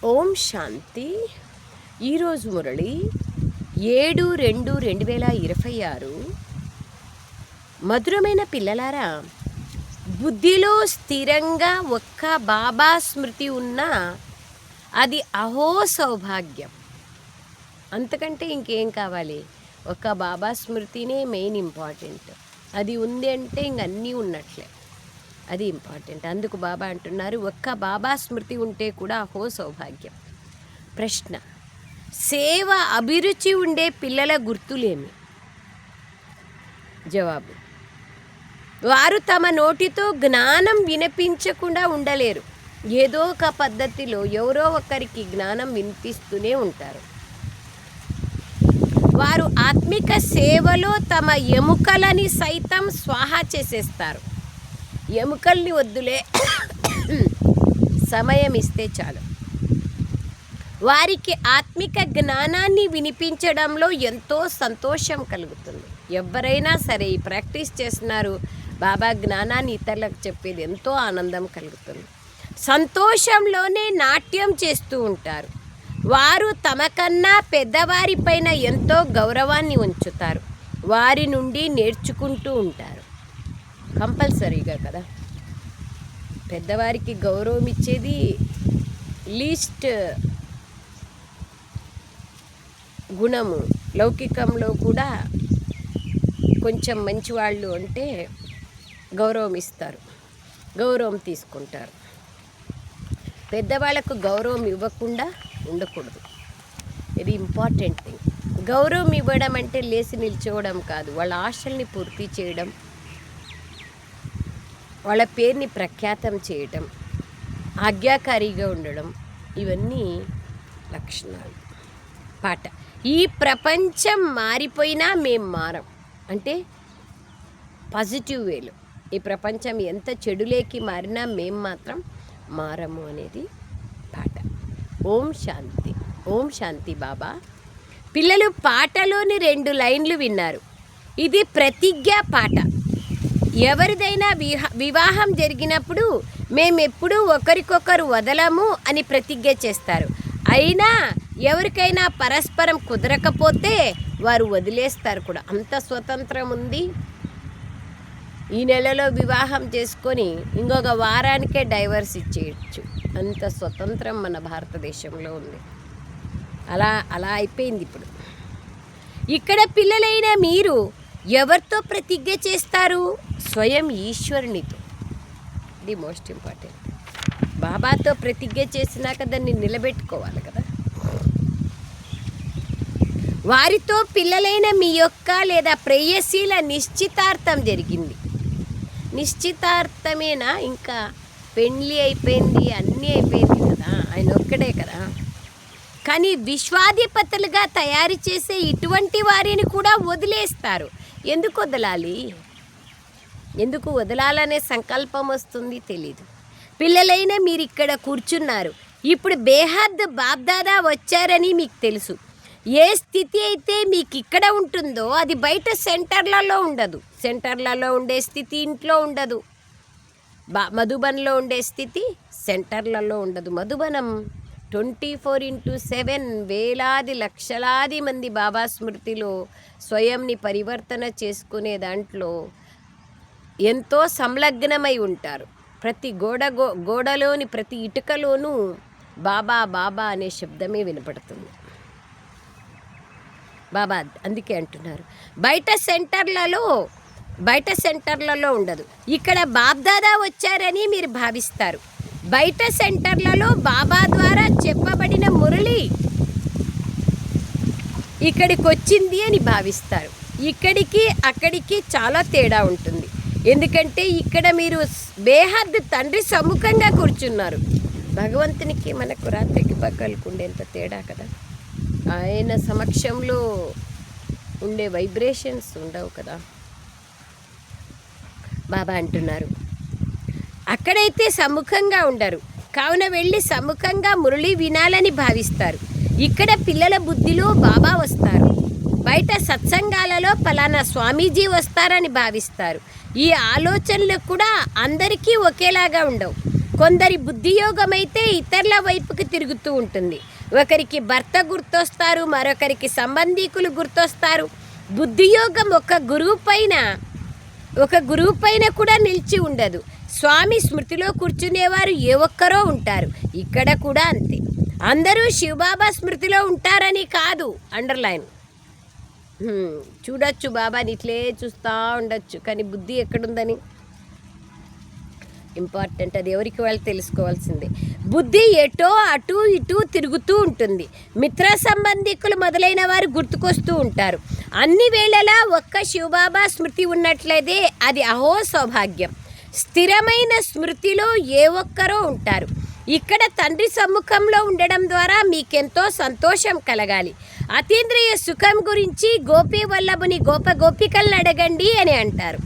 ఓం శాంతి. ఈరోజు మురళి 7/2/2026. మధురమైన పిల్లలారా, బుద్ధిలో స్థిరంగా ఒక్క బాబా స్మృతి ఉన్నా అది అహో సౌభాగ్యం. అంతకంటే ఇంకేం కావాలి? ఒక్క బాబా స్మృతినే మెయిన్ ఇంపార్టెంట్. అది ఉంది అంటే ఇంక అన్నీ ఉన్నట్లే. అది ఇంపార్టెంట్. అందుకు బాబా అంటున్నారు, ఒక్క బాబా స్మృతి ఉంటే కూడా అహో సౌభాగ్యం. ప్రశ్న: సేవ అభిరుచి ఉండే పిల్లల గుర్తులేమి? జవాబు: వారు తమ నోటితో జ్ఞానం వినిపించకుండా ఉండలేరు. ఏదో ఒక పద్ధతిలో ఎవరో ఒకరికి జ్ఞానం వినిపిస్తూనే ఉంటారు. వారు ఆత్మిక సేవలో తమ ఎముకలని సైతం స్వాహా చేసేస్తారు. ఎముకల్ని వద్దులే, సమయం ఇస్తే చాలు. వారికి ఆత్మిక జ్ఞానాన్ని వినిపించడంలో ఎంతో సంతోషం కలుగుతుంది. ఎవరైనా సరే ఈ ప్రాక్టీస్ చేస్తున్నారు, బాబా జ్ఞానాన్ని ఇతరులకు చెప్పేది ఎంతో ఆనందం కలుగుతుంది. సంతోషంలోనే నాట్యం చేస్తూ ఉంటారు. వారు తమకన్నా పెద్దవారిపైన ఎంతో గౌరవాన్ని ఉంచుతారు. వారి నుండి నేర్చుకుంటూ ఉంటారు. కంపల్సరీగా కదా, పెద్దవారికి గౌరవం ఇచ్చేది లీస్ట్ గుణము. లౌకికంలో కూడా కొంచెం మంచివాళ్ళు అంటే గౌరవం ఇస్తారు, గౌరవం తీసుకుంటారు. పెద్దవాళ్ళకు గౌరవం ఇవ్వకుండా ఉండకూడదు. ఇది ఇంపార్టెంట్ థింగ్. గౌరవం ఇవ్వడం అంటే లేచి నిల్చోవడం కాదు, వాళ్ళ ఆశల్ని పూర్తి చేయడం, వాళ్ళ పేరుని ప్రఖ్యాతం చేయటం, ఆజ్ఞాకారిగా ఉండడం, ఇవన్నీ లక్షణాలు. పాట: ఈ ప్రపంచం మారిపోయినా మేం మారం. అంటే పాజిటివ్ వేలో. ఈ ప్రపంచం ఎంత చెడులేకి మారినా మేం మాత్రం మారము అనేది పాట. ఓం శాంతి. ఓం శాంతి బాబా. పిల్లలు పాటలోని 2 లైన్లు విన్నారు. ఇది ప్రతిజ్ఞ పాట. ఎవరిదైనా వివాహం జరిగినప్పుడు మేమెప్పుడూ ఒకరికొకరు వదలము అని ప్రతిజ్ఞ చేస్తారు. అయినా ఎవరికైనా పరస్పరం కుదరకపోతే వారు వదిలేస్తారు కూడా. అంత స్వతంత్రం ఉంది. ఈ నెలలో వివాహం చేసుకొని ఇంకొక వారానికే డైవర్స్ ఇచ్చేయచ్చు. అంత స్వతంత్రం మన భారతదేశంలో ఉంది. అలా అయిపోయింది ఇప్పుడు. ఇక్కడ పిల్లలైన మీరు ఎవరితో ప్రతిజ్ఞ చేస్తారు? స్వయం ఈశ్వరునితో. ఇది మోస్ట్ ఇంపార్టెంట్. బాబాతో ప్రతిజ్ఞ చేసినాక దాన్ని నిలబెట్టుకోవాలి కదా. వారితో పిల్లలైన మీ యొక్క లేదా ప్రేయసీల నిశ్చితార్థం జరిగింది. నిశ్చితార్థమేనా? ఇంకా పెళ్ళి అయిపోయింది, అన్నీ అయిపోయింది కదా, ఆయన ఒక్కడే కదా. కానీ విశ్వాధిపతులుగా తయారు చేసే ఇటువంటి వారిని కూడా వదిలేస్తారు. ఎందుకు వదలాలి? ఎందుకు వదలాలనే సంకల్పం వస్తుంది తెలీదు. పిల్లలైన మీరు ఇక్కడ కూర్చున్నారు. ఇప్పుడు బేహద్ బాబ్దాదా వచ్చారని మీకు తెలుసు. ఏ స్థితి అయితే మీకు ఇక్కడ ఉంటుందో అది బయట సెంటర్లలో ఉండదు. సెంటర్లలో ఉండే స్థితి ఇంట్లో ఉండదు. మధుబన్లో ఉండే స్థితి సెంటర్లలో ఉండదు. మధుబనం 24/7 వేలాది లక్షలాది మంది బాబా స్మృతిలో స్వయంని పరివర్తన చేసుకునే దాంట్లో ఎంతో సంలగ్నమై ఉంటారు. ప్రతి గోడలోని ప్రతి ఇటుకలోనూ బాబా బాబా అనే శబ్దమే వినపడుతుంది. బాబా అందుకే అంటున్నారు, బయట సెంటర్లలో ఉండదు. ఇక్కడ బాబ్దాదా వచ్చారని మీరు భావిస్తారు. బయట సెంటర్లలో బాబా ద్వారా చెప్పబడిన మురళి ఇక్కడికి వచ్చింది అని భావిస్తారు. ఇక్కడికి అక్కడికి చాలా తేడా ఉంటుంది. ఎందుకంటే ఇక్కడ మీరు బేహద్ తండ్రి సముఖంగా కూర్చున్నారు. భగవంతునికి మనకు రాత్రికి పగలకు ఉండేంత తేడా కదా. ఆయన సమక్షంలో ఉండే వైబ్రేషన్స్ ఉండవు కదా. బాబా అంటున్నారు, అక్కడైతే సముఖంగా ఉండరు. కావున వెళ్ళి సముఖంగా మురళి వినాలని భావిస్తారు. ఇక్కడ పిల్లల బుద్ధిలో బాబా వస్తారు. బయట సత్సంగాలలో పలానా స్వామీజీ వస్తారని భావిస్తారు. ఈ ఆలోచనలు కూడా అందరికీ ఒకేలాగా ఉండవు. కొందరి బుద్ధియోగం అయితే ఇతరుల వైపుకి తిరుగుతూ ఉంటుంది. ఒకరికి భర్త గుర్తొస్తారు, మరొకరికి సంబంధీకులు గుర్తొస్తారు. బుద్ధియోగం ఒక గురువు పైన కూడా నిలిచి ఉండదు. స్వామి స్మృతిలో కూర్చునేవారు ఏ ఒక్కరో ఉంటారు. ఇక్కడ కూడా అంతే. అందరూ శివబాబా స్మృతిలో ఉంటారని కాదు. అండర్లైన్. చూడొచ్చు బాబాని ఇట్లే చూస్తూ ఉండొచ్చు, కానీ బుద్ధి ఎక్కడుందని ఇంపార్టెంట్. అది ఎవరికి వాళ్ళు తెలుసుకోవాల్సిందే. బుద్ధి ఎటో అటు ఇటు తిరుగుతూ ఉంటుంది. మిత్ర సంబంధికులు మొదలైన వారు గుర్తుకొస్తూ ఉంటారు. అన్ని వేళలా ఒక్క శివబాబా స్మృతి ఉన్నట్లయితే అది అహో సౌభాగ్యం. స్థిరమైన స్మృతిలో ఏ ఒక్కరో ఉంటారు. ఇక్కడ తండ్రి సమ్ముఖంలో ఉండడం ద్వారా మీకెంతో సంతోషం కలగాలి. అతీంద్రియ సుఖం గురించి గోపీ వల్లభుని గోపికలను అడగండి అని అంటారు.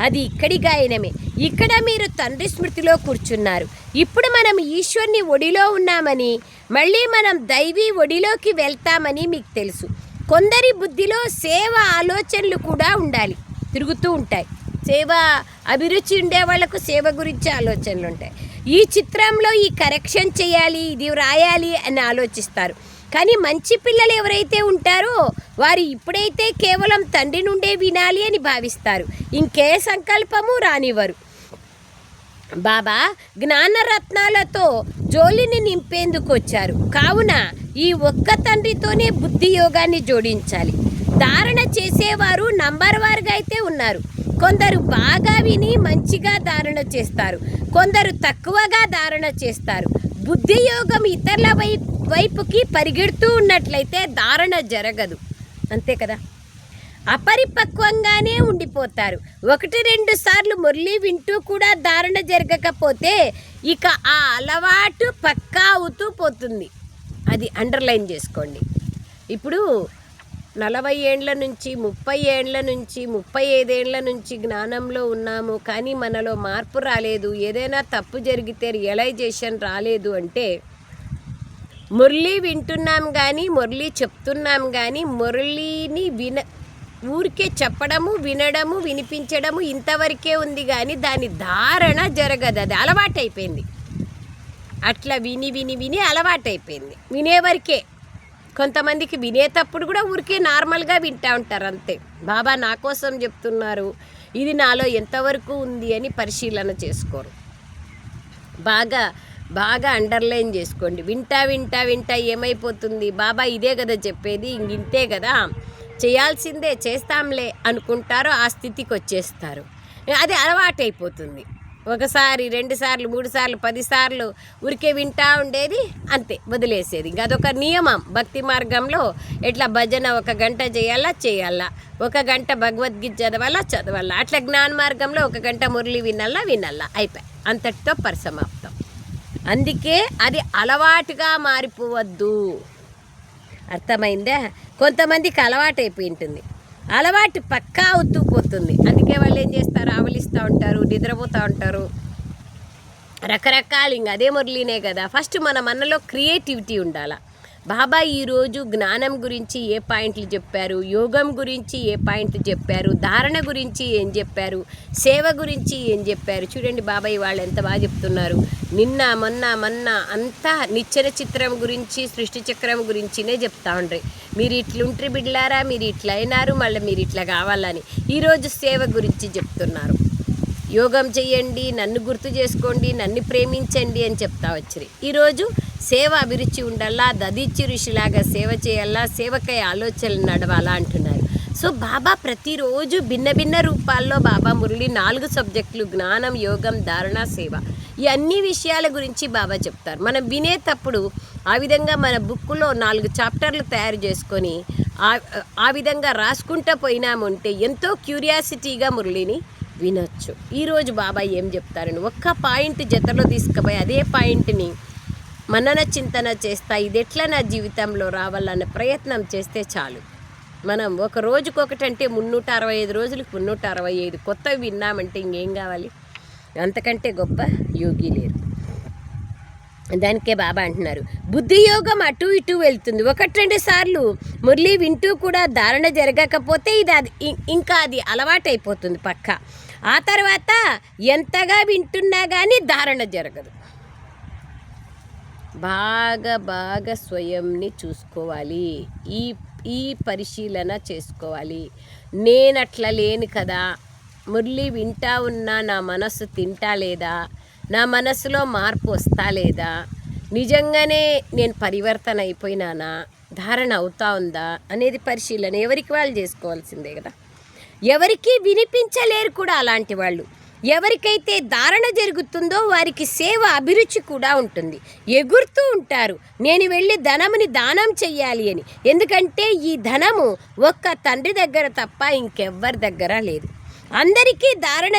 అది ఇక్కడి గాయనమే. ఇక్కడ మీరు తండ్రి స్మృతిలో కూర్చున్నారు. ఇప్పుడు మనం ఈశ్వరుని ఒడిలో ఉన్నామని, మళ్ళీ మనం దైవీ ఒడిలోకి వెళ్తామని మీకు తెలుసు. కొందరి బుద్ధిలో సేవ ఆలోచనలు కూడా ఉండాలి, తిరుగుతూ ఉంటాయి. సేవ అభిరుచి ఉండే వాళ్లకు సేవ గురించి ఆలోచనలు ఉంటాయి. ఈ చిత్రంలో ఈ కరెక్షన్ చేయాలి, ఇది వ్రాయాలి అని ఆలోచిస్తారు. కానీ మంచి పిల్లలు ఎవరైతే ఉంటారో వారు ఇప్పుడైతే కేవలం తండ్రి నుండే వినాలి అని భావిస్తారు. ఇంకే సంకల్పము రానివ్వరు. బాబా జ్ఞానరత్నాలతో జోలిని నింపేందుకు వచ్చారు. కావున ఈ ఒక్క తండ్రితోనే బుద్ధి యోగాన్ని జోడించాలి. ధారణ చేసేవారు నంబర్ వారుగా అయితే ఉన్నారు. కొందరు బాగా విని మంచిగా ధారణ చేస్తారు, కొందరు తక్కువగా ధారణ చేస్తారు. బుద్ధి యోగం ఇతరుల వైపుకి పరిగెడుతూ ఉన్నట్లయితే ధారణ జరగదు. అంతే కదా. అపరిపక్వంగానే ఉండిపోతారు. 1-2 సార్లు మురళి వింటూ కూడా ధారణ జరగకపోతే ఇక ఆ అలవాటు పక్కా అవుతూ పోతుంది. అది అండర్లైన్ చేసుకోండి. ఇప్పుడు 40 ఏండ్ల నుంచి 30 ఏండ్ల నుంచి 35 ఏండ్ల నుంచి జ్ఞానంలో ఉన్నాము, కానీ మనలో మార్పు రాలేదు. ఏదైనా తప్పు జరిగితే రియలైజేషన్ రాలేదు అంటే మురళి వింటున్నాం కానీ, మురళి చెప్తున్నాం కానీ, మురళిని ఊరికే చెప్పడము, వినడము, వినిపించడము ఇంతవరకే ఉంది కానీ దాని ధారణ జరగదు. అది అలవాటైపోయింది. అట్లా విని విని విని అలవాటైపోయింది. వినేవరకే. కొంతమందికి వినేటప్పుడు కూడా ఊరికే నార్మల్గా వింటూ ఉంటారు అంతే. బాబా నా కోసం చెప్తున్నారు, ఇది నాలో ఎంతవరకు ఉంది అని పరిశీలన చేసుకోరు. బాగా అండర్లైన్ చేసుకోండి. వింటా వింటా వింటా ఏమైపోతుంది, బాబా ఇదే కదా చెప్పేది, ఇంతే కదా చేయాల్సిందే, చేస్తాంలే అనుకుంటారో ఆ స్థితికి వచ్చేస్తారు. అది అలవాటైపోతుంది. 1 సారి 2 సార్లు 3 సార్లు 10 సార్లు ఊరికే వింటా ఉండేది అంతే, వదిలేసేది. ఇంకా అదొక నియమం. భక్తి మార్గంలో ఎట్లా భజన 1 గంట చేయాలా 1 గంట భగవద్గీత చదవాలా. అట్లా జ్ఞాన మార్గంలో 1 గంట మురళి వినాలా అయిపోయి అంతటితో పరిసమాప్తం. అందుకే అది అలవాటుగా మారిపోవద్దు. అర్థమైందా? కొంతమందికి అలవాటు అయిపోయి ఉంటుంది, అలవాటు పక్కా అవుతూ పోతుంది. అందుకే వాళ్ళు ఏం చేస్తారు, ఆవలిస్తూ ఉంటారు, నిద్రపోతూ ఉంటారు, రకరకాలు. ఇంక అదే మురళినే కదా. ఫస్ట్ మన మనలో క్రియేటివిటీ ఉండాలి. బాబా ఈరోజు జ్ఞానం గురించి ఏ పాయింట్లు చెప్పారు, యోగం గురించి ఏ పాయింట్లు చెప్పారు, ధారణ గురించి ఏం చెప్పారు, సేవ గురించి ఏం చెప్పారు. చూడండి బాబా వాళ్ళు ఎంత బాగా చెప్తున్నారు. నిన్న మొన్న అంతా నిచ్చెన చిత్రం గురించి, సృష్టి చక్రం గురించినే చెప్తా ఉండ్రి. మీరు ఇట్లుంటారు బిడ్లారా, మీరు ఇట్లా అయినారు, మళ్ళీ మీరు ఇట్లా కావాలని. ఈరోజు సేవ గురించి చెప్తున్నారు. యోగం చెయ్యండి, నన్ను గుర్తు చేసుకోండి, నన్ను ప్రేమించండి అని చెప్తా వచ్చి ఈరోజు సేవ అభిరుచి ఉండాలా, దదీచి ఋషిలాగా సేవ చేయాలా, సేవకై ఆలోచనలు నడవాలా అంటున్నారు. సో బాబా ప్రతిరోజు భిన్న భిన్న రూపాల్లో బాబా మురళి 4 సబ్జెక్టులు జ్ఞానం, యోగం, ధారణ, సేవ, ఈ అన్ని విషయాల గురించి బాబా చెప్తారు. మనం వినేటప్పుడు ఆ విధంగా మన బుక్లో 4 చాప్టర్లు తయారు చేసుకొని ఆ విధంగా రాసుకుంటూ పోయినామంటే ఎంతో క్యూరియాసిటీగా మురళిని వినొచ్చు. ఈరోజు బాబా ఏం చెప్తారని ఒక్క పాయింట్ జతలో తీసుకుపోయి అదే పాయింట్ని మనన చింతన చేస్తా, ఇది ఎట్లా నా జీవితంలో రావాలన్న ప్రయత్నం చేస్తే చాలు. మనం ఒక రోజుకొకటంటే 365 రోజులకు 365 కొత్తవి విన్నామంటే ఇంకేం కావాలి? అంతకంటే గొప్ప యోగి లేరు. దానికే బాబా అంటున్నారు, బుద్ధి యోగం అటు ఇటు వెళ్తుంది. 1-2 సార్లు మురళి వింటూ కూడా ధారణ జరగకపోతే అది అలవాటైపోతుంది పక్కా. ఆ తర్వాత ఎంతగా వింటున్నా కానీ ధారణ జరగదు. బాగా బాగా స్వయంని చూసుకోవాలి. ఈ ఈ పరిశీలన చేసుకోవాలి. నేనట్లా లేను కదా, మురళి వింటా ఉన్నా నా మనస్సు తింటా లేదా, నా మనసులో మార్పు వస్తా లేదా, నిజంగానే నేను పరివర్తన అయిపోయినానా, ధారణ అవుతా ఉందా అనేది పరిశీలన ఎవరికి వాళ్ళు చేసుకోవాల్సిందే కదా. ఎవరికి వినిపించలేరు కూడా అలాంటి వాళ్ళు. ఎవరికైతే ధారణ జరుగుతుందో వారికి సేవ అభిరుచి కూడా ఉంటుంది. ఎగురుతూ ఉంటారు, నేను వెళ్ళి ధనముని దానం చెయ్యాలి అని. ఎందుకంటే ఈ ధనము ఒక్క తండ్రి దగ్గర తప్ప ఇంకెవ్వరి దగ్గర లేదు. అందరికీ ధారణ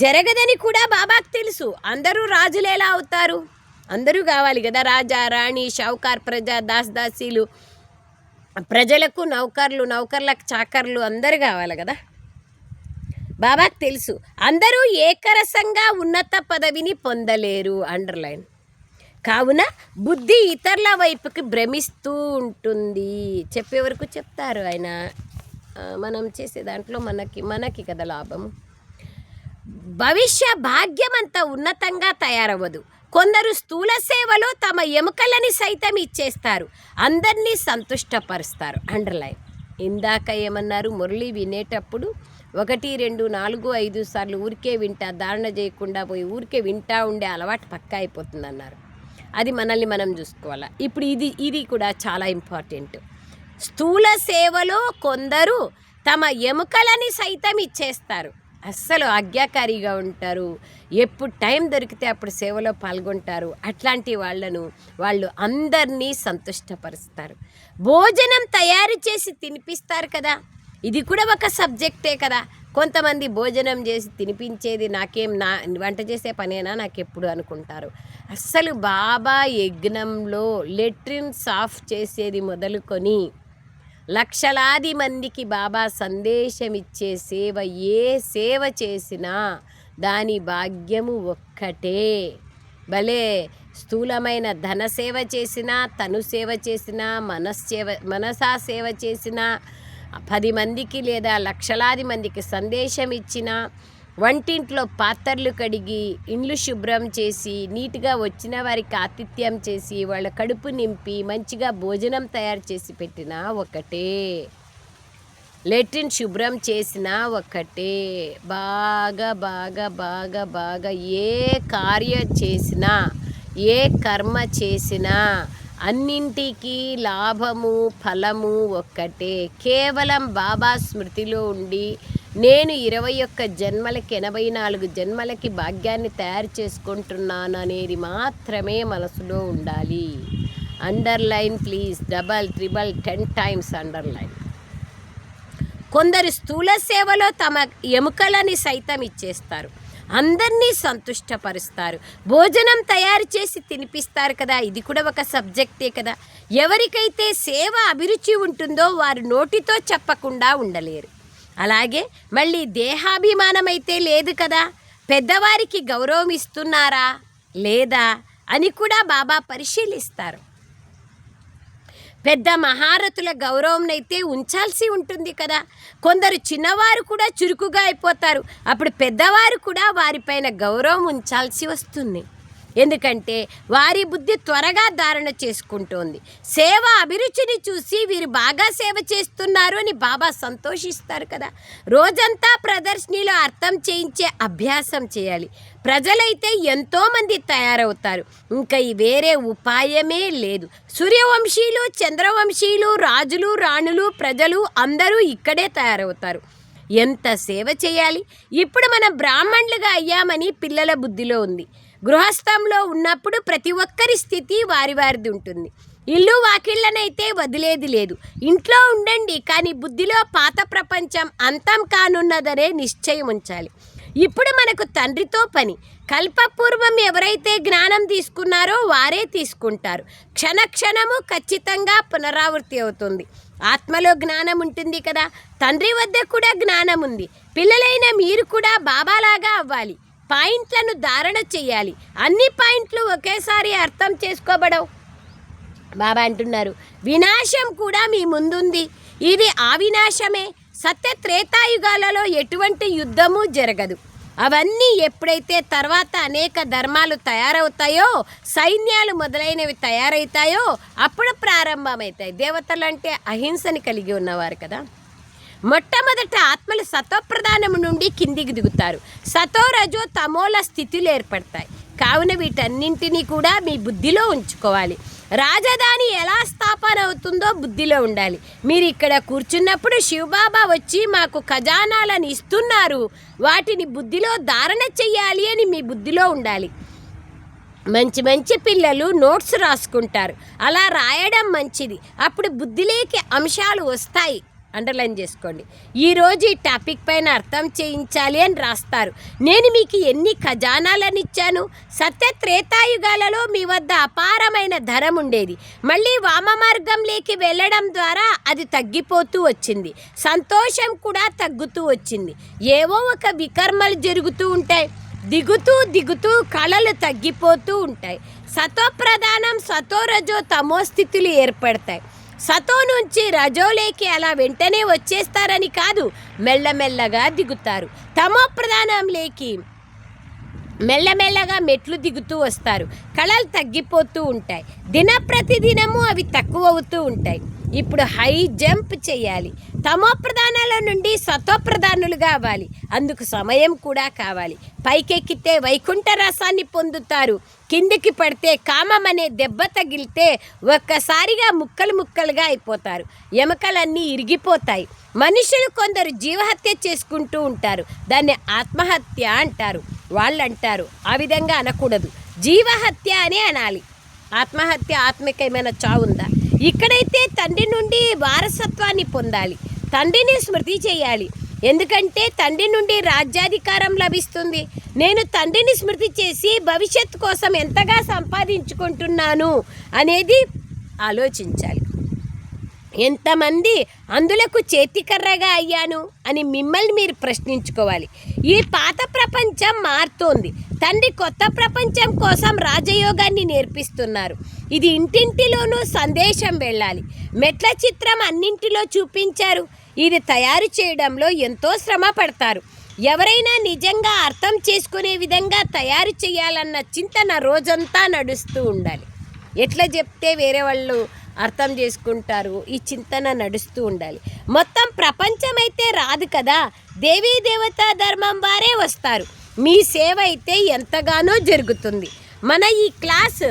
జరగదని కూడా బాబాకు తెలుసు. అందరూ రాజులు ఎలా అవుతారు? అందరూ కావాలి కదా, రాజా, రాణి, షౌకార్, ప్రజా, దాసీలు, ప్రజలకు నౌకర్లకు చాకర్లు అందరూ కావాలి కదా. బాబాకు తెలుసు అందరూ ఏకరసంగా ఉన్నత పదవిని పొందలేరు. అండర్లైన్. కావున బుద్ధి ఇతరుల వైపుకి భ్రమిస్తూ ఉంటుంది. చెప్పే వరకు చెప్తారు ఆయన. మనం చేసే దాంట్లో మనకి కదా లాభం. భవిష్య భాగ్యం అంత ఉన్నతంగా తయారవ్వదు. కొందరు స్థూల సేవలో తమ ఎముకలని సైతం ఇచ్చేస్తారు, అందరినీ సంతుష్టపరుస్తారు. అండర్లైన్. ఇందాక ఏమన్నారు? మురళి వినేటప్పుడు 1, 2, 4, 5 సార్లు ఊరికే వింటా, ధారణ చేయకుండా పోయి ఊరికే వింటా ఉండే అలవాటు పక్కా అయిపోతుంది అన్నారు. అది మనల్ని మనం చూసుకోవాలి. ఇప్పుడు ఇది కూడా చాలా ఇంపార్టెంట్. స్థూల సేవలో కొందరు తమ ఎముకలని సైతం ఇచ్చేస్తారు, అస్సలు ఆజ్ఞాకారిగా ఉంటారు, ఎప్పుడు టైం దొరికితే అప్పుడు సేవలో పాల్గొంటారు. అట్లాంటి వాళ్ళు అందరినీ సంతుష్టపరుస్తారు. భోజనం తయారు చేసి తినిపిస్తారు కదా, ఇది కూడా ఒక సబ్జెక్టే కదా. కొంతమంది భోజనం చేసి తినిపించేది నా వంట చేసే పనేనా నాకెప్పుడు అనుకుంటారు. అస్సలు బాబా యజ్ఞంలో లెట్రిన్ సాఫ్ చేసేది మొదలుకొని లక్షలాది మందికి బాబా సందేశం ఇచ్చే సేవ, ఏ సేవ చేసినా దాని భాగ్యము ఒక్కటే. భలే స్థూలమైన ధన సేవ చేసినా, తను సేవ చేసినా, మనసా సేవ చేసినా, 10 మందికి లేదా లక్షలాది మందికి సందేశం ఇచ్చిన, వంటింట్లో పాత్రలు కడిగి, ఇండ్లు శుభ్రం చేసి, నీట్గా వచ్చిన వారికి ఆతిథ్యం చేసి, వాళ్ళ కడుపు నింపి మంచిగా భోజనం తయారు చేసి పెట్టినా ఒకటే. లెట్రిన్ శుభ్రం చేసినా ఒకటే. బాగా బాగా బాగా బాగా ఏ కార్యం చేసినా, ఏ కర్మ చేసినా అన్నింటికీ లాభము ఫలము ఒక్కటే. కేవలం బాబా స్మృతిలో ఉండి నేను 21 జన్మలకి 84 జన్మలకి భాగ్యాన్ని తయారు చేసుకుంటున్నాను అనేది మాత్రమే మనసులో ఉండాలి. Underline please, double triple 10 times underline. కొందరు స్థూల సేవలో తమ ఎముకలని సైతం ఇచ్చేస్తారు, అందరినీ సంతుష్టపరుస్తారు. భోజనం తయారు చేసి తినిపిస్తారు కదా, ఇది కూడా ఒక సబ్జెక్టే కదా. ఎవరికైతే సేవ అభిరుచి ఉంటుందో వారు నోటితో చెప్పకుండా ఉండలేరు. అలాగే మళ్ళీ దేహాభిమానం అయితే లేదు కదా. పెద్దవారికి గౌరవం ఇస్తున్నారా లేదా అని కూడా బాబా పరిశీలిస్తారు. పెద్ద మహారథుల గౌరవం అయితే ఉంచాల్సి ఉంటుంది కదా. కొందరు చిన్నవారు కూడా చురుకుగా అయిపోతారు, అప్పుడు పెద్దవారు కూడా వారిపైన గౌరవం ఉంచాల్సి వస్తుంది. ఎందుకంటే వారి బుద్ధి త్వరగా ధారణ చేసుకుంటోంది. సేవ అభిరుచిని చూసి వీరు బాగా సేవ చేస్తున్నారు అని బాబా సంతోషిస్తారు కదా. రోజంతా ప్రదర్శనలో అర్థం చేయించే అభ్యాసం చేయాలి. ప్రజలైతే ఎంతోమంది తయారవుతారు, ఇంకా వేరే ఉపాయమే లేదు. సూర్యవంశీయులు, చంద్రవంశీయులు, రాజులు, రాణులు, ప్రజలు అందరూ ఇక్కడే తయారవుతారు. ఎంత సేవ చేయాలి. ఇప్పుడు మనం బ్రాహ్మణులుగా అయ్యామని పిల్లల బుద్ధిలో ఉంది. గృహస్థంలో ఉన్నప్పుడు ప్రతి ఒక్కరి స్థితి వారిది ఉంటుంది. ఇల్లు వాకిళ్ళనైతే వదిలేది లేదు. ఇంట్లో ఉండండి, కానీ బుద్ధిలో పాత ప్రపంచం అంతం కానున్నదనే నిశ్చయం ఉంచాలి. ఇప్పుడు మనకు తండ్రితో పని. కల్పపూర్వం ఎవరైతే జ్ఞానం తీసుకున్నారో వారే తీసుకుంటారు. క్షణక్షణము ఖచ్చితంగా పునరావృత్తి అవుతుంది. ఆత్మలో జ్ఞానం ఉంటుంది కదా, తండ్రి వద్ద కూడా జ్ఞానం ఉంది. పిల్లలైన మీరు కూడా బాబాలాగా అవ్వాలి. పాయింట్లను ధారణ చేయాలి. అన్ని పాయింట్లు ఒకేసారి అర్థం చేసుకోబడవు. బాబా అంటున్నారు, వినాశం కూడా మీ ముందుంది, ఇది ఆ వినాశమే. సత్య త్రేతాయుగాలలో ఎటువంటి యుద్ధము జరగదు. అవన్నీ ఎప్పుడైతే తర్వాత అనేక ధర్మాలు తయారవుతాయో, సైన్యాలు మొదలైనవి తయారవుతాయో అప్పుడు ప్రారంభమవుతాయి. దేవతలు అంటే అహింసని కలిగి ఉన్నవారు కదా. మొట్టమొదట ఆత్మలు సతోప్రధానము నుండి కిందికి దిగుతారు. సతో రజో తమోల స్థితులు ఏర్పడతాయి. కావున వీటన్నింటినీ కూడా మీ బుద్ధిలో ఉంచుకోవాలి. రాజధాని ఎలా స్థాపన అవుతుందో బుద్ధిలో ఉండాలి. మీరు ఇక్కడ కూర్చున్నప్పుడు శివబాబా వచ్చి మాకు ఖజానాలను ఇస్తున్నారు, వాటిని బుద్ధిలో ధారణ చెయ్యాలి అని మీ బుద్ధిలో ఉండాలి. మంచి మంచి పిల్లలు నోట్స్ రాసుకుంటారు. అలా రాయడం మంచిది. అప్పుడు బుద్ధిలోకి అంశాలు వస్తాయి. అండర్లైన్ చేసుకోండి. ఈరోజు ఈ టాపిక్ పైన అర్థం చేయించాలి అని రాస్తారు. నేను మీకు ఎన్ని ఖజానాలను ఇచ్చాను. సత్య త్రేతాయుగాలలో మీ వద్ద అపారమైన ధనం ఉండేది. మళ్ళీ వామ మార్గంలోకి వెళ్ళడం ద్వారా అది తగ్గిపోతూ వచ్చింది. సంతోషం కూడా తగ్గుతూ వచ్చింది. ఏవో ఒక వికర్మలు జరుగుతూ ఉంటాయి. దిగుతూ దిగుతూ కళలు తగ్గిపోతూ ఉంటాయి. సతోప్రధానం సతో రజో తమో స్థితులు ఏర్పడతాయి. సతో నుంచి రజోలేకి అలా వెంటనే వచ్చేస్తారని కాదు, మెల్లమెల్లగా దిగుతారు. తమో ప్రధానంలోకి మెల్లమెల్లగా మెట్లు దిగుతూ వస్తారు. కళలు తగ్గిపోతూ ఉంటాయి. ప్రతిదినము అవి తక్కువ అవుతూ ఉంటాయి. ఇప్పుడు హై జంప్ చేయాలి. తమో ప్రధానాల నుండి సతో ప్రధానులుగా అవ్వాలి. అందుకు సమయం కూడా కావాలి. పైకెక్కితే వైకుంఠ రసాన్ని పొందుతారు. కిందికి పడితే కామం అనే దెబ్బ తగిలితే ఒక్కసారిగా ముక్కలు ముక్కలుగా అయిపోతారు. ఎముకలన్నీ ఇరిగిపోతాయి. మనుషులు కొందరు జీవహత్య చేసుకుంటూ ఉంటారు. దాన్ని ఆత్మహత్య అంటారు. వాళ్ళు అంటారు ఆ విధంగా అనకూడదు, జీవహత్య అనే అనాలి. ఆత్మహత్య ఆత్మికమైన చావుందా? ఇక్కడైతే తండ్రి నుండి వారసత్వాన్ని పొందాలి. తండ్రిని స్మృతి చేయాలి. ఎందుకంటే తండ్రి నుండి రాజ్యాధికారం లభిస్తుంది. నేను తండ్రిని స్మృతి చేసి భవిష్యత్తు కోసం ఎంతగా సంపాదించుకుంటున్నాను అనేది ఆలోచించాలి. ఎంతమంది అందులకు చేతికర్రగా అయ్యాను అని మిమ్మల్ని మీరు ప్రశ్నించుకోవాలి. ఈ పాత ప్రపంచం మారుతోంది. తండ్రి కొత్త ప్రపంచం కోసం రాజయోగాన్ని నేర్పిస్తున్నారు. ఇది ఇంటింటిలోనూ సందేశం వెళ్ళాలి. మెట్ల చిత్రం అన్నింటిలో చూపించారు. ఇది తయారు చేయడంలో ఎంతో శ్రమ పడతారు. ఎవరైనా నిజంగా అర్థం చేసుకునే విధంగా తయారు చేయాలన్న చింతన రోజంతా నడుస్తూ ఉండాలి. ఎట్లా చెప్తే వేరే వాళ్ళు అర్థం చేసుకుంటారు, ఈ చింతన నడుస్తూ ఉండాలి. మొత్తం ప్రపంచం అయితే రాదు కదా, దేవీ దేవతా ధర్మం వారే వస్తారు. మీ సేవ అయితే ఎంతగానో జరుగుతుంది. మన ఈ క్లాస్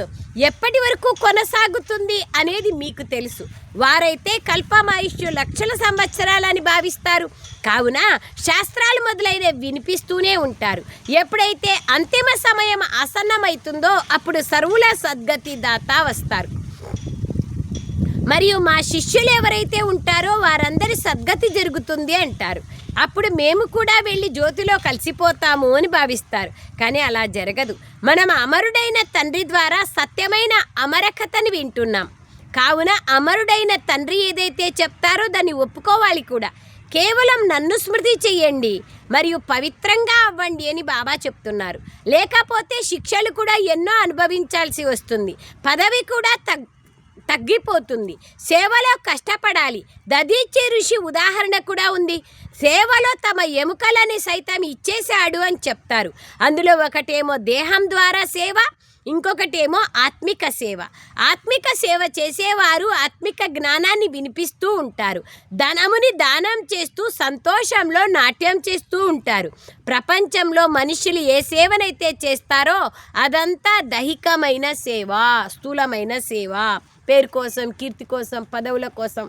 ఎప్పటి వరకు కొనసాగుతుంది అనేది మీకు తెలుసు. వారైతే కల్పమాయుష్యు లక్షల సంవత్సరాలని భావిస్తారు. కావున శాస్త్రాలు మొదలైన వినిపిస్తూనే ఉంటారు. ఎప్పుడైతే అంతిమ సమయం ఆసన్నమవుతుందో అప్పుడు సర్వుల సద్గతి దాత వస్తారు. మరియు మా శిష్యులు ఎవరైతే ఉంటారో వారందరి సద్గతి జరుగుతుంది అంటారు. అప్పుడు మేము కూడా వెళ్ళి జ్యోతిలో కలిసిపోతాము అని భావిస్తారు. కానీ అలా జరగదు. మనం అమరుడైన తండ్రి ద్వారా సత్యమైన అమరకథని వింటున్నాం. కావున అమరుడైన తండ్రి ఏదైతే చెప్తారో దాన్ని ఒప్పుకోవాలి కూడా. కేవలం నన్ను స్మృతి చెయ్యండి మరియు పవిత్రంగా అవ్వండి అని బాబా చెప్తున్నారు. లేకపోతే శిక్షలు కూడా ఎన్నో అనుభవించాల్సి వస్తుంది. పదవి కూడా తగ్గిపోతుంది. సేవలో కష్టపడాలి. దదీచి ఋషి ఉదాహరణ కూడా ఉంది. సేవలో తమ ఎముకలని సైతం ఇచ్చేశాడు అని చెప్తారు. అందులో ఒకటేమో దేహం ద్వారా సేవ, ఇంకొకటేమో ఆత్మిక సేవ. ఆత్మిక సేవ చేసేవారు ఆత్మిక జ్ఞానాన్ని వినిపిస్తూ ఉంటారు. ధనముని దానం చేస్తూ సంతోషంలో నాట్యం చేస్తూ ఉంటారు. ప్రపంచంలో మనుషులు ఏ సేవనైతే చేస్తారో అదంతా దైహికమైన సేవ, స్థూలమైన సేవ. పేరు కోసం, కీర్తి కోసం, పదవుల కోసం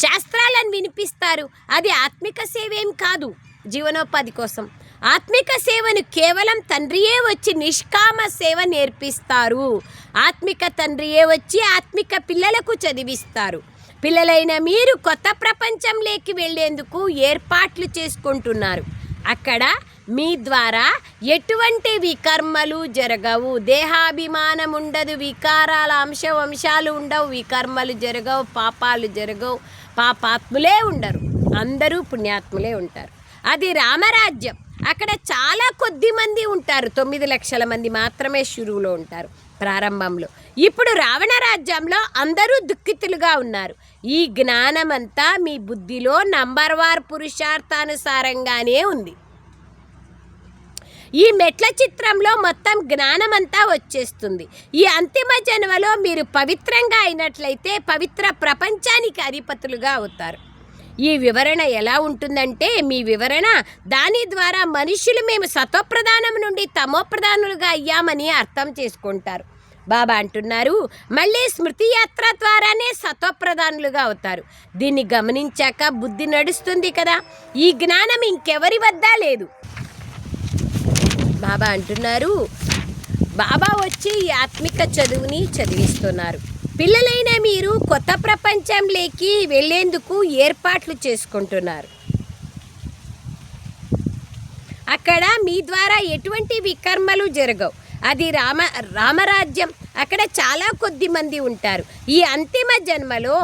శాస్త్రాలను వినిపిస్తారు. అది ఆత్మిక సేవ ఏం కాదు, జీవనోపాధి కోసం. ఆత్మిక సేవను కేవలం తండ్రియే వచ్చి నిష్కామ సేవ నేర్పిస్తారు. ఆత్మిక తండ్రియే వచ్చి ఆత్మిక పిల్లలకు చదివిస్తారు. పిల్లలైన మీరు కొత్త ప్రపంచంలోకి వెళ్ళేందుకు ఏర్పాట్లు చేసుకుంటున్నారు. అక్కడ మీ ద్వారా ఎటువంటి వికర్మలు జరగవు. దేహాభిమానం ఉండదు, వికారాల వంశాలు ఉండవు, వికర్మలు జరగవు, పాపాలు జరగవు, పాపాత్ములే ఉండరు, అందరూ పుణ్యాత్ములే ఉంటారు. అది రామరాజ్యం. అక్కడ చాలా కొద్ది మంది ఉంటారు. 9 లక్షల మంది మాత్రమే షురువులో ఉంటారు ప్రారంభంలో. ఇప్పుడు రావణ రాజ్యంలో అందరూ దుఃఖితులుగా ఉన్నారు. ఈ జ్ఞానమంతా మీ బుద్ధిలో నంబర్ వార్ పురుషార్థానుసారంగానే ఉంది. ఈ మెట్ల చిత్రంలో మొత్తం జ్ఞానమంతా వచ్చేస్తుంది. ఈ అంతిమ జన్మలో మీరు పవిత్రంగా అయినట్లయితే పవిత్ర ప్రపంచానికి అధిపతులుగా అవుతారు. ఈ వివరణ ఎలా ఉంటుందంటే, మీ వివరణ దాని ద్వారా మనుషులు మేము సతోప్రధానం నుండి తమోప్రధానులుగా అయ్యామని అర్థం చేసుకుంటారు. బాబా అంటున్నారు, మళ్ళీ స్మృతి యాత్ర ద్వారానే సతోప్రధానులుగా అవుతారు. దీన్ని గమనించాక బుద్ధి నడుస్తుంది కదా. ఈ జ్ఞానం ఇంకెవరి వద్ద లేదు. బాబా అంటున్నారు, బాబా వచ్చి ఈ ఆత్మిక చదువుని చదివిస్తున్నారు. పిల్లలైన మీరు కొత్త ప్రపంచంలోకి వెళ్ళేందుకు ఏర్పాట్లు చేసుకుంటున్నారు. అక్కడ మీ ద్వారా ఎటువంటి వికర్మలు జరగవు. అది రామరాజ్యం. అక్కడ చాలా కొద్ది మంది ఉంటారు. ఈ అంతిమ జన్మలో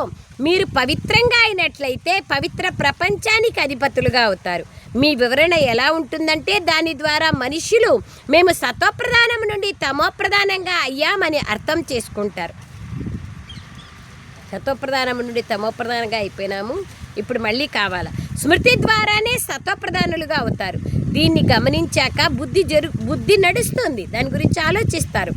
మీరు పవిత్రంగా అయినట్లయితే పవిత్ర ప్రపంచానికి అధిపతులుగా అవుతారు. మీ వివరణ ఎలా ఉంటుందంటే, దాని ద్వారా మనుషులు మేము సతోప్రధానం నుండి తమోప్రధానంగా అయ్యామని అర్థం చేసుకుంటారు. సతోప్రధానం నుండి తమోప్రధానంగా అయిపోయినాము, ఇప్పుడు మళ్ళీ కావాలా. స్మృతి ద్వారానే సతోప్రధానులుగా అవుతారు. దీన్ని గమనించాక బుద్ధి నడుస్తుంది. దాని గురించి ఆలోచిస్తారు.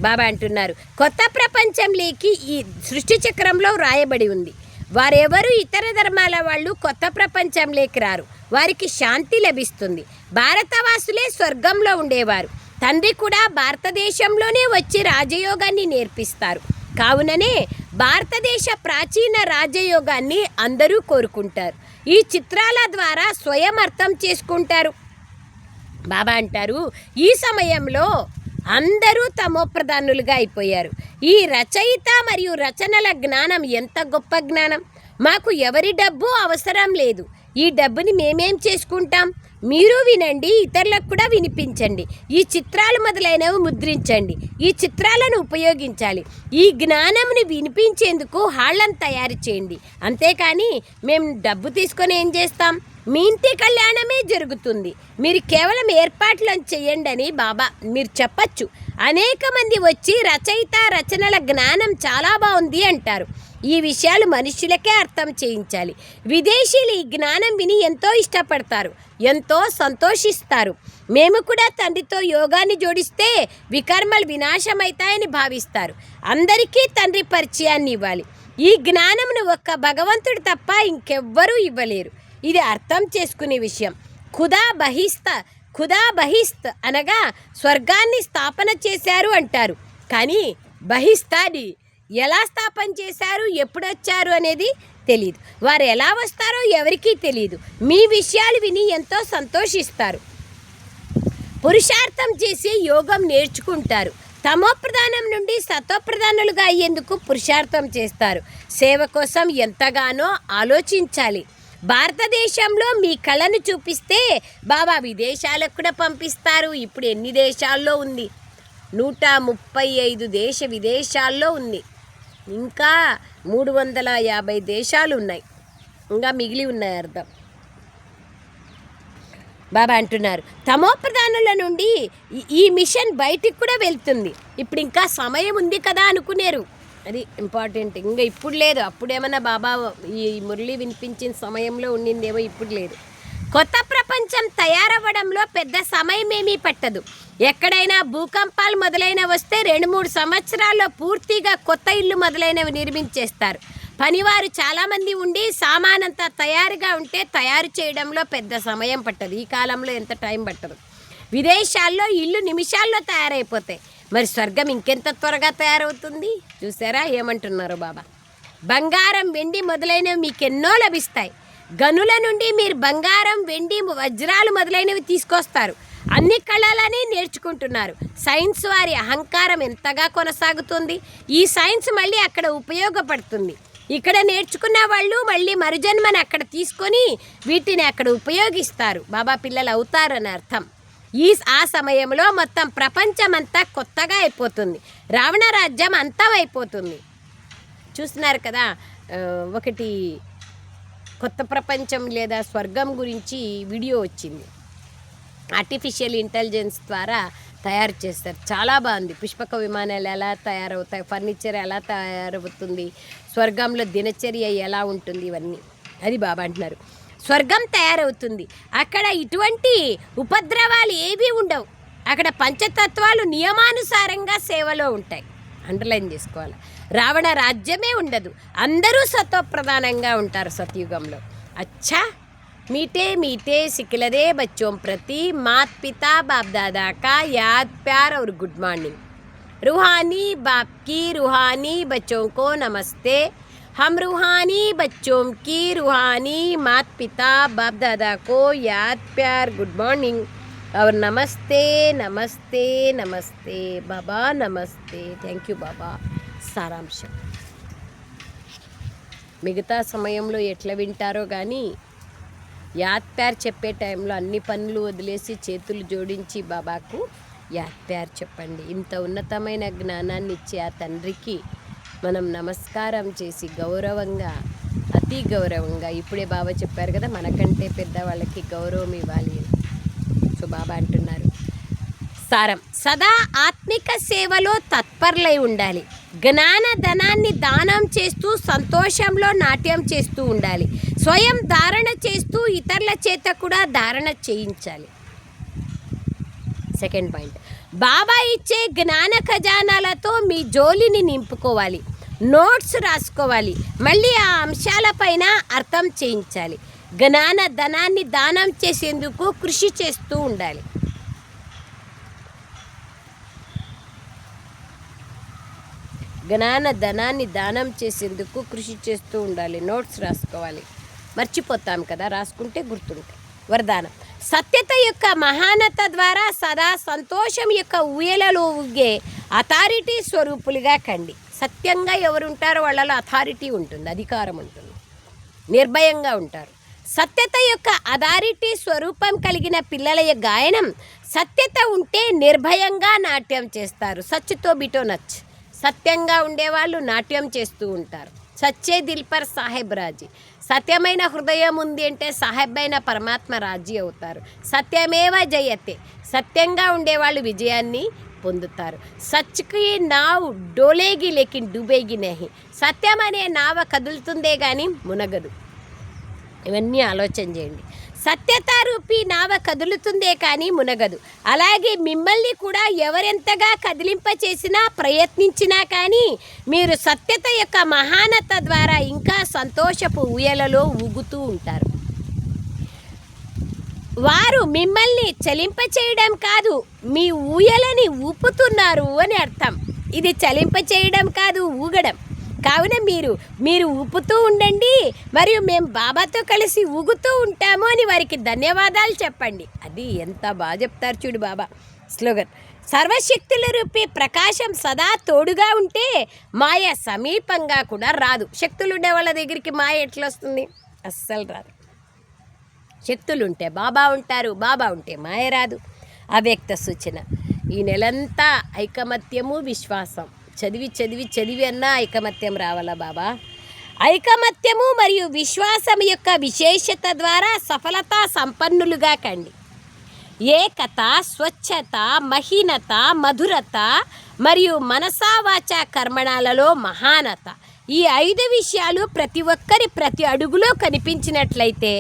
బాబా అంటున్నారు, కొత్త ప్రపంచంలోకి ఈ సృష్టి చక్రంలో రాయబడి ఉంది. వారెవరు ఇతర ధర్మాల వాళ్ళు కొత్త ప్రపంచంలోకి రారు. వారికి శాంతి లభిస్తుంది. భారతవాసులే స్వర్గంలో ఉండేవారు. తండ్రి కూడా భారతదేశంలోనే వచ్చి రాజయోగాన్ని నేర్పిస్తారు. కావుననే భారతదేశ ప్రాచీన రాజయోగాన్ని అందరూ కోరుకుంటారు. ఈ చిత్రాల ద్వారా స్వయం అర్థం చేసుకుంటారు. బాబా అంటారు, ఈ సమయంలో అందరూ తమోప్రధానులుగా అయిపోయారు. ఈ రచయిత మరియు రచనల జ్ఞానం ఎంత గొప్ప జ్ఞానం. మాకు ఎవరి డబ్బు అవసరం లేదు. ఈ డబ్బుని మేమేం చేసుకుంటాం? మీరు వినండి, ఇతరులకు కూడా వినిపించండి. ఈ చిత్రాలు మొదలైనవి ముద్రించండి. ఈ చిత్రాలను ఉపయోగించాలి. ఈ జ్ఞానంని వినిపించేందుకు హాళ్ళను తయారు చేయండి. అంతేకాని మేము డబ్బు తీసుకొని ఏం చేస్తాం? మీ ఇంటి కళ్యాణమే జరుగుతుంది. మీరు కేవలం ఏర్పాట్లను చేయండి అని బాబా మీరు చెప్పచ్చు. అనేక మంది వచ్చి రచయిత రచనల జ్ఞానం చాలా బాగుంది అంటారు. ఈ విషయాలు మనుషులకే అర్థం చేయించాలి. విదేశీయులు ఈ జ్ఞానం విని ఎంతో ఇష్టపడతారు, ఎంతో సంతోషిస్తారు. మేము కూడా తండ్రితో యోగాన్ని జోడిస్తే వికర్మలు వినాశమవుతాయని భావిస్తారు. అందరికీ తండ్రి పరిచయాన్ని ఇవ్వాలి. ఈ జ్ఞానమును ఒక్క భగవంతుడు తప్ప ఇంకెవ్వరూ ఇవ్వలేరు. ఇది అర్థం చేసుకునే విషయం. ఖుదా బహిస్త్ అనగా స్వర్గాన్ని స్థాపన చేశారు అంటారు. కానీ బహిస్తాని ఎలా స్థాపన చేశారు, ఎప్పుడు వచ్చారు అనేది తెలియదు. వారు ఎలా వస్తారో ఎవరికీ తెలియదు. మీ విషయాలు విని ఎంతో సంతోషిస్తారు. పురుషార్థం చేసి యోగం నేర్చుకుంటారు. తమోప్రధానం నుండి సతోప్రధానులుగా అయ్యేందుకు పురుషార్థం చేస్తారు. సేవ కోసం ఎంతగానో ఆలోచించాలి. భారతదేశంలో మీ కళను చూపిస్తే బాబా విదేశాలకు కూడా పంపిస్తారు. ఇప్పుడు ఎన్ని దేశాల్లో ఉంది? 135 దేశ విదేశాల్లో ఉంది. ఇంకా 350 దేశాలు ఉన్నాయి. ఇంకా మిగిలి ఉన్నాయి అర్థం. బాబా అంటున్నారు, తమోప్రధానుల నుండి ఈ మిషన్ బయటికి కూడా వెళ్తుంది. ఇప్పుడు ఇంకా సమయం ఉంది కదా అనుకునేరు. అది ఇంపార్టెంట్. ఇంకా ఇప్పుడు లేదు. అప్పుడేమన్నా బాబా ఈ మురళి వినిపించిన సమయంలో ఉండిందేమో, ఇప్పుడు లేదు. కొత్త ప్రపంచం తయారవ్వడంలో పెద్ద సమయం ఏమీ పట్టదు. ఎక్కడైనా భూకంపాలు మొదలైనవి వస్తే 2-3 సంవత్సరాల్లో పూర్తిగా కొత్త ఇల్లు మొదలైనవి నిర్మించేస్తారు. పనివారు చాలామంది ఉండి సామానంతా తయారుగా ఉంటే తయారు చేయడంలో పెద్ద సమయం పట్టదు. ఈ కాలంలో ఎంత టైం పట్టదు. విదేశాల్లో ఇల్లు నిమిషాల్లో తయారైపోతాయి. మరి స్వర్గం ఇంకెంత త్వరగా తయారవుతుంది? చూసారా ఏమంటున్నారు బాబా? బంగారం, వెండి మొదలైనవి మీకెన్నో లభిస్తాయి. గనుల నుండి మీరు బంగారం, వెండి, వజ్రాలు మొదలైనవి తీసుకొస్తారు. అన్ని కళలని నేర్చుకుంటున్నారు. సైన్స్ వారి అహంకారం ఎంతగా కొనసాగుతుంది. ఈ సైన్స్ మళ్ళీ అక్కడ ఉపయోగపడుతుంది. ఇక్కడ నేర్చుకున్న వాళ్ళు మళ్ళీ మరుజన్మని అక్కడ తీసుకొని వీటిని అక్కడ ఉపయోగిస్తారు. బాబా పిల్లలు అవుతారని అర్థం. ఆ సమయంలో మొత్తం ప్రపంచం అంతా కొత్తగా అయిపోతుంది. రావణ రాజ్యం అంతమైపోతుంది. చూస్తున్నారు కదా, ఒకటి కొత్త ప్రపంచం లేదా స్వర్గం గురించి వీడియో వచ్చింది. ఆర్టిఫిషియల్ ఇంటెలిజెన్స్ ద్వారా తయారు చేస్తారు. చాలా బాగుంది. పుష్పక విమానాలు ఎలా తయారవుతాయి, ఫర్నిచర్ ఎలా తయారవుతుంది, స్వర్గంలో దినచర్య ఎలా ఉంటుంది, ఇవన్నీ అది బాబా అంటున్నారు. స్వర్గం తయారవుతుంది. అక్కడ ఇటువంటి ఉపద్రవాలు ఏవీ ఉండవు. అక్కడ పంచతత్వాలు నియమానుసారంగా సేవలో ఉంటాయి. అండర్లైన్ చేసుకోవాలి. రావణ రాజ్యమే ఉండదు, అందరూ సత్వప్రధానంగా ఉంటారు సత్యుగంలో. అచ్చా मीठे मीठे सिखलरे बच्चों प्रति मात पिता बाप दादा का याद प्यार और गुड मॉर्निंग. रूहानी बाप की रूहानी बच्चों को नमस्ते. हम रूहानी बच्चों की रूहानी मात पिता बाप दादा को याद प्यार गुड मॉर्निंग और नमस्ते नमस्ते नमस्ते बाबा नमस्ते. थैंक यू बाबा. సారాంశం మిగతా సమయంలో ఎట్లా వింటారో కానీ యాద్ ప్యార్ చెప్పే టైంలో అన్ని పనులు వదిలేసి చేతులు జోడించి బాబాకు యాద్ ప్యార్ చెప్పండి. ఇంత ఉన్నతమైన జ్ఞానాన్ని ఇచ్చే ఆ తండ్రికి మనం నమస్కారం చేసి గౌరవంగా, అతి గౌరవంగా, ఇప్పుడే బాబా చెప్పారు కదా మనకంటే పెద్దవాళ్ళకి గౌరవం ఇవ్వాలి. సో బాబా అంటున్నారు సారం, సదా ఆత్మిక సేవలో తత్పరులై ఉండాలి. జ్ఞాన ధనాన్ని దానం చేస్తూ సంతోషంలో నాట్యం చేస్తూ ఉండాలి. స్వయం ధారణ చేస్తూ ఇతరుల చేత కూడా ధారణ చేయించాలి. సెకండ్ పాయింట్, బాబా ఇచ్చే జ్ఞాన ఖజానాలతో మీ జోలిని నింపుకోవాలి. నోట్స్ రాసుకోవాలి. మళ్ళీ ఆ అంశాలపైన అర్థం చేయించాలి. జ్ఞాన ధనాన్ని దానం చేసేందుకు కృషి చేస్తూ ఉండాలి. జ్ఞాన ధనాన్ని దానం చేసేందుకు కృషి చేస్తూ ఉండాలి. నోట్స్ రాసుకోవాలి. మర్చిపోతాం కదా, రాసుకుంటే గుర్తుంటాయి. వరదానం, సత్యత యొక్క మహానత ద్వారా సదా సంతోషం యొక్క ఊయలలో ఊగే అథారిటీ స్వరూపులుగా కండి. సత్యంగా ఎవరుంటారో వాళ్ళలో అథారిటీ ఉంటుంది, అధికారం ఉంటుంది, నిర్భయంగా ఉంటారు. సత్యత యొక్క అథారిటీ స్వరూపం కలిగిన పిల్లల గాయనం, సత్యత ఉంటే నిర్భయంగా నాట్యం చేస్తారు. సచ్చుతో బిటో నచ్, సత్యంగా ఉండేవాళ్ళు నాట్యం చేస్తూ ఉంటారు. సచ్చే దిల్ పర్ సాహెబ్ రాజీ, సత్యమైన హృదయం ఉంది అంటే సాహెబ్ అయిన పరమాత్మ రాజీ అవుతారు. సత్యమేవ జయతే, సత్యంగా ఉండేవాళ్ళు విజయాన్ని పొందుతారు. సచ్కి నావ్ డోలేగి లేకిన్ డూబేగి నహి, సత్యం అనే నావ కదులుతుందే కానీ మునగదు. ఇవన్నీ ఆలోచన చేయండి. సత్యతారూపి నావ కదులుతుందే కానీ మునగదు. అలాగే మిమ్మల్ని కూడా ఎవరెంతగా కదిలింపచేసినా ప్రయత్నించినా కానీ మీరు సత్యత యొక్క మహానత ద్వారా ఇంకా సంతోషపు ఊయలలో ఊగుతూ ఉంటారు. వారు మిమ్మల్ని చలింపచేయడం కాదు, మీ ఊయలని ఊపుతున్నారు అని అర్థం. ఇది చలింపచేయడం కాదు, ఊగడం. కావున మీరు ఊపుతూ ఉండండి, మరియు మేము బాబాతో కలిసి ఊగుతూ ఉంటాము అని వారికి ధన్యవాదాలు చెప్పండి. అది ఎంత బాగా చెప్తారు చూడు బాబా స్లోగన్. సర్వశక్తుల రూపీ ప్రకాశం సదా తోడుగా ఉంటే మాయ సమీపంగా కూడా రాదు. శక్తులు ఉండే వాళ్ళ దగ్గరికి మాయ ఎట్లా వస్తుంది? అస్సలు రాదు. శక్తులు ఉంటే బాబా ఉంటారు, బాబా ఉంటే మాయ రాదు. అవ్యక్త సూచన, ఈ నెలంతా ఐకమత్యము విశ్వాసం చదివి అన్నా ఐకమత్యం రావాలా బాబా? ఐకమత్యము మరియు విశ్వాసం యొక్క విశేషత ద్వారా సఫలతా సంపన్నులుగా కండి. ఏకత, స్వచ్ఛత, మహీనత, మధురత మరియు మనసా వాచా కర్మణాలలో మహానత, ఈ 5 విషయాలు ప్రతి ఒక్కరి ప్రతి అడుగులో కనిపించినట్లయితే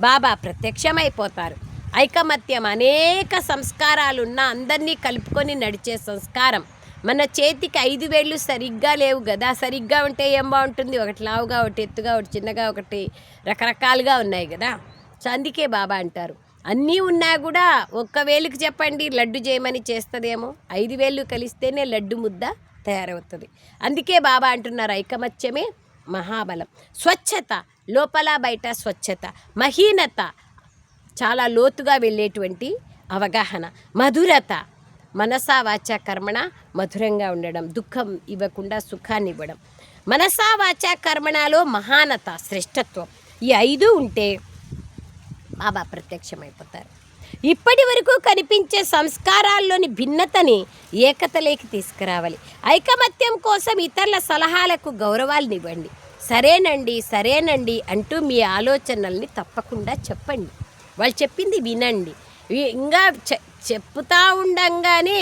బాబా ప్రత్యక్షమైపోతారు. ఐకమత్యం అనేక సంస్కారాలున్న అందరినీ కలుపుకొని నడిచే సంస్కారం. మన చేతికి 5 వేళ్ళు సరిగ్గా లేవు కదా, సరిగ్గా ఉంటే ఏం బాగుంటుంది? ఒకటి లావుగా, ఒకటి ఎత్తుగా, ఒకటి చిన్నగా, ఒకటి రకరకాలుగా ఉన్నాయి కదా. సో అందుకే బాబా అంటారు, అన్నీ ఉన్నా కూడా ఒక్క వేలుకి చెప్పండి లడ్డు చేయమని చేస్తుందేమో, 5 వేళ్ళు కలిస్తేనే లడ్డు ముద్ద తయారవుతుంది. అందుకే బాబా అంటున్నారు ఐకమత్యమే మహాబలం. స్వచ్ఛత, లోపల బయట స్వచ్ఛత. మహీనత, చాలా లోతుగా వెళ్ళేటువంటి అవగాహన. మధురత, మనసా వాచా కర్మణ మధురంగా ఉండడం, దుఃఖం ఇవ్వకుండా సుఖాన్ని ఇవ్వడం. మనసా వాచా కర్మణలో మహానత, శ్రేష్టత్వం. ఈ 5 ఉంటే బాబా ప్రత్యక్షమైపోతారు. ఇప్పటి వరకు కనిపించే సంస్కారాల్లోని భిన్నతని ఏకతలోకి తీసుకురావాలి. ఐకమత్యం కోసం ఇతరుల సలహాలకు గౌరవాలనివ్వండి. సరేనండి అంటూ మీ ఆలోచనల్ని తప్పకుండా చెప్పండి. వాళ్ళు చెప్పింది వినండి. ఇంకా చెప్తా ఉండంగానే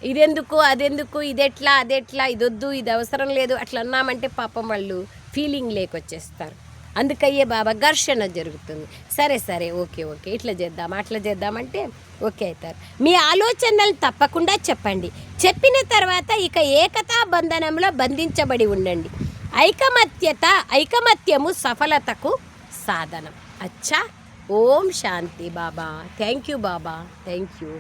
ఇదెందుకు, అదెందుకు, ఇదెట్లా, అదెట్లా, ఇదొద్దు, ఇది అవసరం లేదు అట్లా అన్నామంటే పాపం వాళ్ళు ఫీలింగ్ లేకొచ్చేస్తారు. అందుకయ్యే బాబా ఘర్షణ జరుగుతుంది. సరే సరే ఓకే ఓకే ఇట్లా చేద్దాం అట్లా చేద్దామంటే ఓకే అవుతారు. మీ ఆలోచనలు తప్పకుండా చెప్పండి. చెప్పిన తర్వాత ఇక ఏకతా బంధనంలో బంధించబడి ఉండండి. ఐకమత్యము సఫలతకు సాధనం. అచ్చా. ఓం శాంతి బాబా. థ్యాంక్ యూ బాబా, థ్యాంక్ యూ.